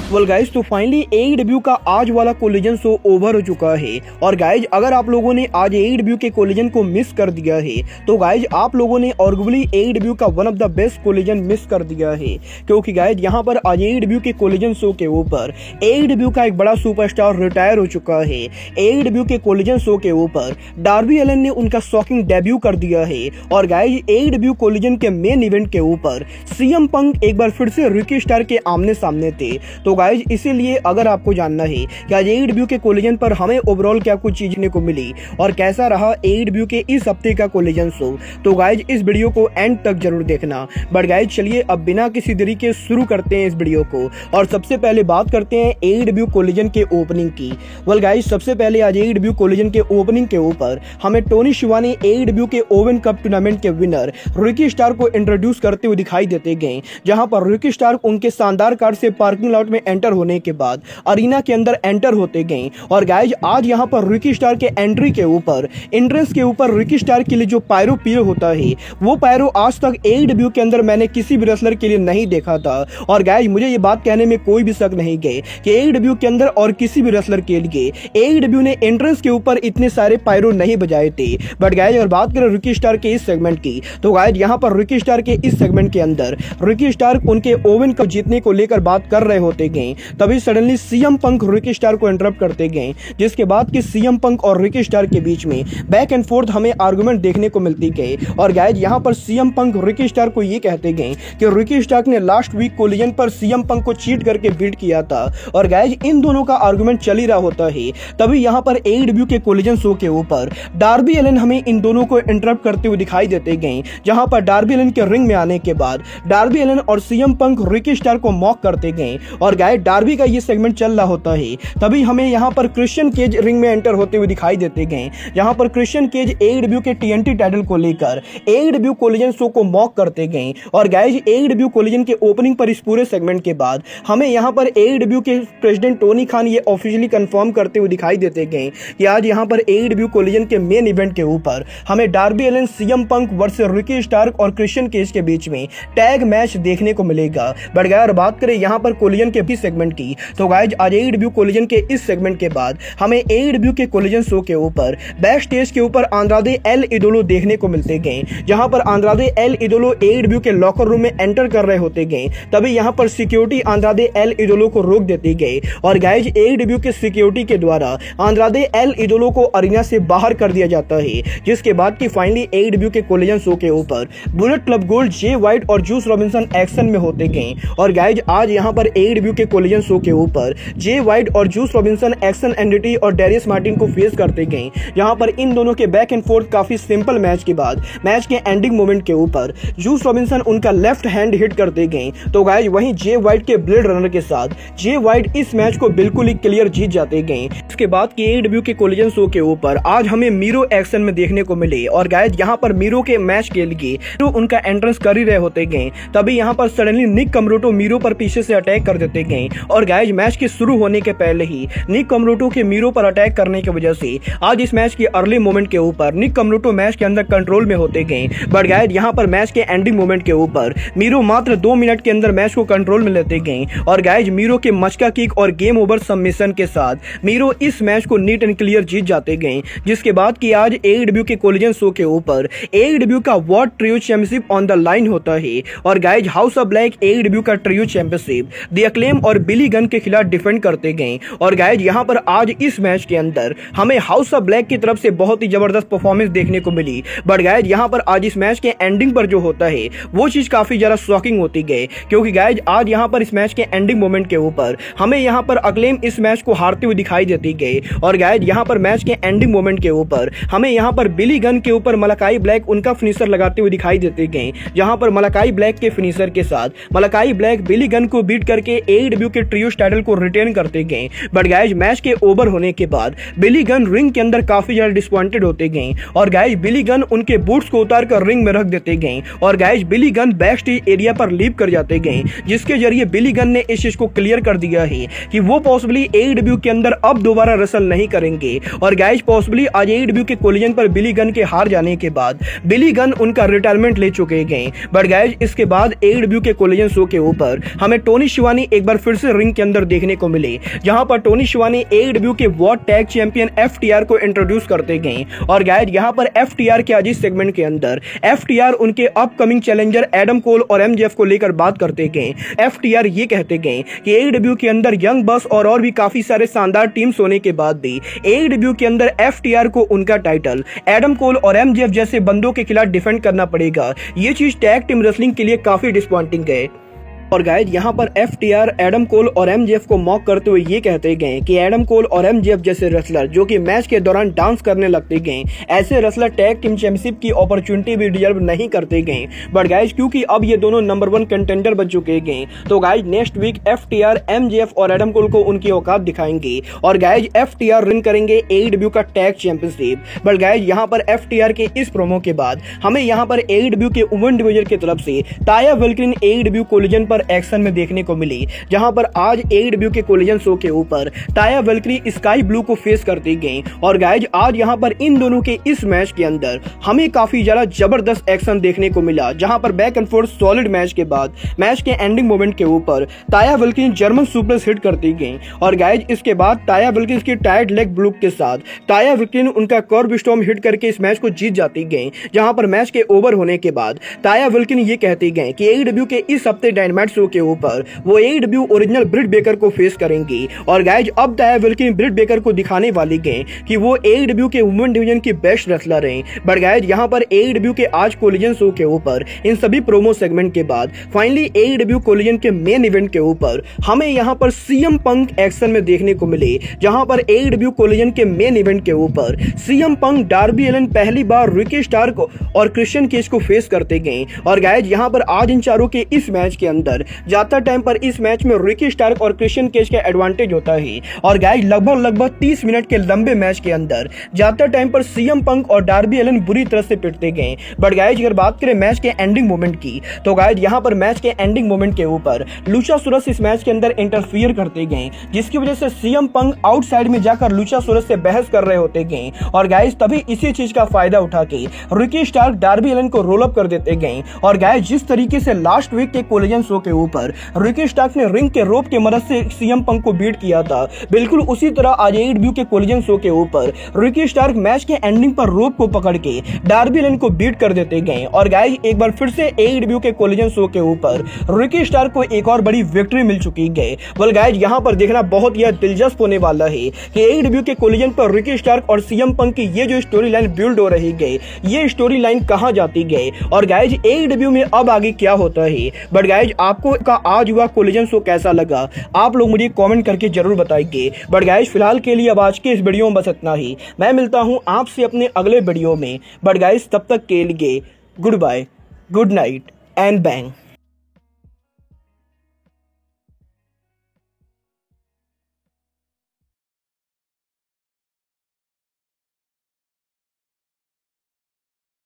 Well guys, तो finally AEW का आज वाला कोलिजन शो ओवर हो चुका है। और गाइज, अगर आप लोगों ने आज AEW के कोलिजन को मिस कर दिया है तो गाइज आप लोगों ने आर्गुबली AEW का one of the best collision miss कर दिया है, क्योंकि गाइज यहाँ पर आज AEW के कोलिजन शो के ऊपर AEW का एक बड़ा सुपरस्टार रिटायर हो चुका है। AEW के कोलिजन शो के ऊपर डार्बी एलन ने उनका शॉकिंग डेब्यू कर दिया है। और गाइज AEW कोलिजन के मेन इवेंट के ऊपर CM पंक एक बार फिर से रिकी स्टार के आमने सामने थे। तो गाइज इसीलिए अगर आपको जानना है कि आज AEW के कोलिजन पर हमें ओवरऑल क्या कुछ चीजने को मिली और कैसा रहा AEW के इस हफ्ते का कोलिजन शो, तो गाइज इस वीडियो को एंड तक जरूर देखना। बट गाइज चलिए अब बिना किसी देरी के शुरू करते हैं इस वीडियो को। और सबसे पहले बात करते हैं AEW कोलिजन के ओपनिंग की। वेल गाइज, सबसे पहले आज AEW कोलिजन के ओपनिंग के ऊपर हमें टोनी शिवानी AEW के ओवन कप टूर्नामेंट के विनर रिकी स्टार को इंट्रोड्यूस करते हुए दिखाई देते गए, जहां पर रिकी स्टार उनके शानदार कार से पार्किंग लॉट में एंटर होने के बाद अरीना के अंदर एंटर होते गए। और गाइज आज यहां पर रिकी स्टार के एंट्री के ऊपर एंट्रेंस के ऊपर रिकी स्टार के लिए जो पायरो पील होता है वो पायरो आज तक AEW के अंदर मैंने किसी भी रेसलर के लिए नहीं देखा था। और गाइज मुझे ये बात कहने में कोई भी शक नहीं गए कि AEW के अंदर और किसी भी रेसलर के लिए AEW ने एंट्रेंस के ऊपर इतने सारे पायरो नहीं बजाए थे। बट गाइज अगर बात करें रिकी स्टार के इस सेगमेंट की, तो गाइज यहाँ पर रिकी स्टार के इस सेगमेंट के अंदर रिकी स्टार उनके ओवन कप जीतने को लेकर बात कर रहे होते गए, तभी सडनली CM पंक रिकी स्टार को इंटरप्ट करते गए, जिसके बाद कि CM पंक और रिकी स्टार के बीच में बैक एंड फोर्थ हमें आर्गुमेंट देखने को मिलती गई। और गाइज यहाँ पर CM पंक रिकी स्टार को ये कहते गए कि रिकी स्टार ने लास्ट वीक कोलिजन पर CM पंक को चीट करके बीट किया था। और गाइज इन दोनों का आर्गुमेंट चल ही रहा होता है, तभी यहाँ पर AEW के कोलिजन शो के ऊपर डार्बी एलन हमें इन दोनों को इंटरप्ट करते हुए दिखाई देते गए, जहां पर डार्बी एलन के रिंग में आने के बाद डार्बी एलन और CM पंक रिकी स्टार को मॉक करते गए। और गाइज डार्बी का ये सेगमेंट चल रहा होता है, तभी हमें यहाँ पर क्रिश्चियन केज रिंग में एंटर होते हुए दिखाई देते गए, जहां पर क्रिश्चियन केज AEW के TNT टाइटल को लेकर AEW कोलिजन शो को मॉक करते गए। और गाइज AEW कोलिजन के ओपनिंग पर इस पूरे सेगमेंट के बाद हमें यहाँ पर AEW के प्रेसिडेंट टोनी खान ये ऑफिशियली कंफर्म करते हुए दिखाई देते गए कि आज यहाँ पर AEW कोलिजन के मेन इवेंट के ऊपर हमें Darby Allin CM Punk versus Ricky Starks और क्रिश्चियन केज के बीच में टैग मैच देखने को मिलेगा। बट गाइज बात करें यहाँ पर कोलिजन के भी सेगमेंट की, तो गाइज आज AEW कोलिजन के इस सेगमेंट के बाद हमें AEW के कोलिजन शो के ऊपर बैक स्टेज के ऊपर आंद्रादे एल इडोलो देखने को मिलते गए, जहां पर आंद्रादे एल इडोलो AEW के लॉकर रूम में एंटर कर रहे होते गए, तभी यहां पर सिक्योरिटी आंद्रादे एल इडोलो को रोक देती गई। और गाइज AEW के सिक्योरिटी के द्वारा आंद्रादे एल इडोलो को अरीना से बाहर कर दिया जाता है, जिसके बाद की फाइनली AEW के कोलिजन शो के ऊपर बुलेट क्लब गोल्ड जे वाइट और जूस रॉबिन्सन एक्शन में होते गए। और गाइज आज यहां पर AEW के कोलिजन शो के ऊपर जे वाइट और जूस रॉबिन्सन एक्शन एनडीटी और डेरियस मार्टिन को फेस करते गए, जहां पर इन दोनों के बैक एंड फोर्थ काफी सिंपल मैच के बाद मैच के एंडिंग मोमेंट के ऊपर जूस रॉबिन्सन उनका लेफ्ट हैंड हिट करते गए। तो गाइज वहीं जे वाइट के ब्लेड रनर के साथ जे वाइट इस मैच को बिल्कुल ही क्लियर जीत जाते गए। इसके बाद की AEW के कोलिजन शो के ऊपर आज हमें मीरो एक्शन में देखने को मिले। और गाइज यहाँ पर मीरो के मैच के लिए तो उनका एंट्रेंस कर ही रहे होते गए, तभी यहाँ पर सडनली निक कमरोटो मीरो पर पीछे से अटैक कर देते गए। और गाइज मैच के शुरू होने के पहले ही निक कमरोटो के मीरो पर अटैक करने की वजह से आज इस मैच के अर्ली मोमेंट के ऊपर निक कमरोटो मैच के अंदर कंट्रोल में होते गए। बट गाइज यहाँ पर मैच के एंडिंग मोमेंट के ऊपर मीरो मात्र 2 मिनट के अंदर मैच को कंट्रोल में लेते गए। और गाइज मीरो के मचका किक और गेम ओवर सबमिशन के साथ मीरो इस मैच को नीट एंड क्लियर जीत जाते गए, जिसके बाद की आज AEW के कोलिजन शो के ऊपर AEW का world trio championship on the line होता है। और guys house of black AEW का ट्रियो चैंपियनशिप द अक्लेम और बिली गन के खिलाफ डिफेंड करते गए। और गाइज यहाँ पर आज इस मैच के अंदर हमें हाउस ऑफ ब्लैक की तरफ से बहुत ही जबरदस्त परफॉर्मेंस देखने को मिली। बट गाइज यहाँ पर आज इस मैच के एंडिंग पर जो होता है वो चीज काफी ज्यादा शॉकिंग होती गई, क्योंकि गाइज आज यहाँ पर इस मैच के एंडिंग मोमेंट के ऊपर हमें यहाँ पर अक्लेम इस मैच को हारते हुए दिखाई देती गई। और गाइज यहाँ पर मैच के एंडिंग मोमेंट के ऊपर हमें यहाँ पर बिली गन के ऊपर मलाकाई ब्लैक उनका फिनिशर लगाते हुए दिखाई देते गए, जहां पर मलाकाई ब्लैक के फिनिशर के साथ मलाकाई ब्लैक बिली गन को बीट करके AEW के ट्रियो टाइटल को रिटेन करते गए। बट गाइज मैच के ओवर होने के बाद बिली गन रिंग के अंदर काफी ज्यादा डिसअपॉइंटेड होते गए। और गाइज बिली गन उनके बूट्स को उतार कर रिंग में रख देते गए। और गाइज बिली गन बैक स्टेज एरिया पर लीव कर जाते गए, जिसके जरिए बिली गन ने इस चीज को क्लियर कर दिया है कि वो पॉसिबली AEW के अंदर अब दोबारा रेसल नहीं करेंगे। और गाइज पॉसिबली आज AEW के कोलिजन पर बिली गन के हार जाने के बाद बिली गन उनका रिटायरमेंट ले चुके गए। बट गाइज इसके बाद AEW के कोलिजन शो के ऊपर हमें टोनी शिवानी एक बार बार फिर से रिंग के अंदर देखने को मिले, जहां पर टोनी शिवानी AEW के वर्ल्ड टैग चैंपियन FTR को इंट्रोड्यूस करते गए। और गाइज यहां पर FTR के आज इस सेगमेंट के अंदर FTR उनके अपकमिंग चैलेंजर एडम कोल और MJF को लेकर बात करते गए। FTR ये कहते गए कि AEW के अंदर यंग बस और भी काफी सारे शानदार टीम्स होने के बाद भी AEW के अंदर FTR को उनका टाइटल एडम कोल और MJF जैसे बंदों के खिलाफ डिफेंड करना पड़ेगा। ये चीज टैग टीम रेसलिंग के लिए काफी डिसअपॉइंटिंग है। और गाइज यहाँ पर FTR एडम कोल और MJF को मॉक करते हुए ये कहते गए कि एडम कोल और MJF जैसे रेसलर जो कि मैच के दौरान डांस करने लगते गए, ऐसे रेसलर टैग टीम चैंपियनशिप की अपॉर्चुनिटी भी डिजर्व नहीं करते गए। बट गाइज क्योंकि अब ये दोनों नंबर 1 कंटेंडर बन चुके गए, तो guys next week FTR MJF और एडम कोल को उनकी औकात दिखाएंगे और गाइज FTR विन करेंगे AEW का टैग चैंपियनशिप। बट गाइज यहाँ पर FTR के इस प्रोमो के बाद हमें यहाँ पर AEW के वुमेन डिवीजन की तरफ से ताया वेल्किन AEW कोलिजन पर एक्शन में देखने को मिली, जहां पर आज AEW के कोलिजन शो के ऊपर ताया वेल्किनी स्काई ब्लू को फेस करती गई। और गाइज आज यहां पर इन दोनों के इस मैच के अंदर हमें काफी ज्यादा जबरदस्त एक्शन देखने को मिला, जहां पर back and fourth solid match के बाद मैच के एंडिंग मोमेंट के ऊपर ताया वेल्किनी जर्मन सुप्लेक्स हिट करती गई। और गाइज इसके बाद ताया वेल्किनी की टाइट लेग ब्लूक के साथ ताया वेल्किनी उनका कर्ब स्टॉर्म हिट करके इस मैच को जीत जाती गई। जहां पर मैच के ओवर होने के बाद ताया वेल्किनी ये कहती गई कि AEW के इस हफ्ते डायनामाइट शो के ऊपर वो AEW ओरिजिनल ब्रिट बेकर को फेस करेंगी। और गाइज अब ताया वेल्किनी ब्रिट बेकर को दिखाने वाली गए कि वो AEW के वुमेन डिवीजन की बेस्ट रेसलर हैं। बट गाइज यहाँ पर AEW के आज कोलिजन शो के ऊपर इन सभी प्रोमो सेगमेंट के बाद फाइनली AEW कोलिजन के मेन इवेंट के ऊपर हमें यहाँ पर CM पंक एक्शन में देखने को मिले, जहां पर AEW कोलिजन के मेन इवेंट के ऊपर CM पंक डार्बी एलन पहली बार रिकी स्टार्क और क्रिश्चियन केज को फेस करते गए। और गाइज यहाँ पर आज इन चारों के इस मैच के अंदर ज्यादा टाइम पर इस मैच में रिकी स्टार्क और क्रिश्चियन केज का एडवांटेज होता है। और गाइज लगभग 30 मिनट के लंबे मैच के अंदर ज्यादा टाइम पर CM पंक और डार्बी एलन बुरी तरह से पिटते गए। बट गाइज अगर बात करें मैच के एंडिंग मोमेंट की, तो गाइज यहाँ पर मैच के एंडिंग मोमेंट के ऊपर लुचासुरस इस मैच के अंदर इंटरफियर करते गए, जिसकी वजह से CM पंक आउटसाइड में जाकर लुचासुरस से बहस कर रहे होते गए। और गाइज तभी इसी चीज का फायदा उठा के रिकी स्टार्क डार्बी एलन को रोल अप कर देते गए। और गाइज जिस तरीके से लास्ट वीक के कोलिजन शो के ऊपर रिकी स्टार्क ने रिंग के रोप की मदद से CM पंक को बीट किया था, बिल्कुल उसी तरह आज AEW के कोलिजन शो के ऊपर रिकी स्टार्क मैच के एंडिंग पर रोप को पकड़ के डार्बी एलन को बीट कर देते गए। और गाइज एक बार फिर से AEW के कोलिजन शो के ऊपर रिकी स्टार्क को एक और बड़ी विक्ट्री मिल चुकी है। वेल गाइज यहाँ पर देखना बहुत ही दिलचस्प होने वाला है कि AEW के कोलिजन पर रिकी स्टार्क और CM पंक की ये जो स्टोरी लाइन बिल्ड हो रही है, ये स्टोरी लाइन कहां जाती है और गाइज AEW में अब आगे क्या होता है। बट गाइज आपको का आज हुआ कोलिजन शो कैसा लगा, आप लोग मुझे कमेंट करके जरूर बताइए। बट गाइज फिलहाल के लिए अब आज के इस वीडियो में बस इतना ही। मैं मिलता हूं आपसे अपने अगले वीडियो में। बट गाइज तब तक के लिए good bye, good night and bang.